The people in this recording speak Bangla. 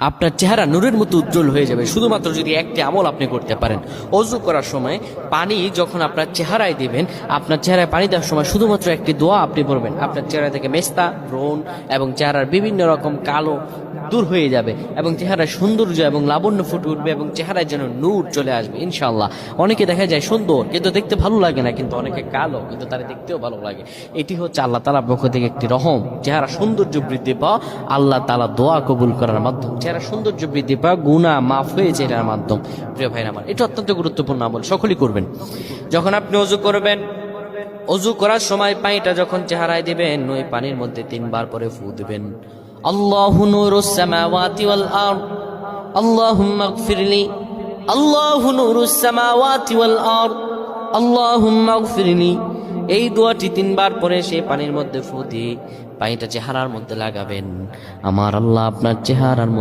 আপনার চেহারা নূরের মতো উজ্জ্বল হয়ে যাবে শুধুমাত্র যদি একটি আমল আপনি করতে পারেন। অজু করার সময় পানি যখন আপনার চেহারায় দিবেন, আপনার চেহারায় পানি দেওয়ার সময় শুধুমাত্র একটি দোয়া আপনি পড়বেন, আপনার চেহারা থেকে মেস্তা, ব্রণ এবং চেহারার বিভিন্ন রকম কালো দূর হয়ে যাবে এবং চেহারার সৌন্দর্য এবং লাবণ্য ফুটে উঠবে এবং চেহারায় যেন নূর চলে আসবে ইনশাআল্লাহ। অনেকে দেখা যায় সুন্দর কিন্তু দেখতে ভালো লাগে না, কিন্তু অনেকে কালো কিন্তু তারা দেখতেও ভালো লাগে। এটি হচ্ছে আল্লাহ তাআলার পক্ষ থেকে একটি রহম। চেহারা সৌন্দর্য বৃদ্ধি পাওয়া আল্লাহ তাআলা দোয়া কবুল করার মাধ্যম, চেহারা সৌন্দর্য বৃদ্ধি পাওয়া গুনাহ মাফ হয়েছে এটার মাধ্যম। প্রিয় ভাইরা আমার, এটা অত্যন্ত গুরুত্বপূর্ণ আমল, সকলেই করবেন। যখন আপনি অজু করবেন, অজু করার সময় পানিটা যখন চেহারায় দিবেন, ওই পানির মধ্যে 3 বার পরে ফু দিবেন। আল্লাহু নূরুস সামাওয়াতি ওয়াল আরদ আল্লাহুম্মা ইগফিরলি, আল্লাহু নূরুস সামাওয়াতি ওয়াল আরদ আল্লাহুম্মা ইগফিরলি। এই দোয়াটি 3 বার পরে সেই পানির মধ্যে ফু দিয়ে পানিটা চেহারার মধ্যে লাগাবেন। আমার আল্লাহ আপনার চেহারার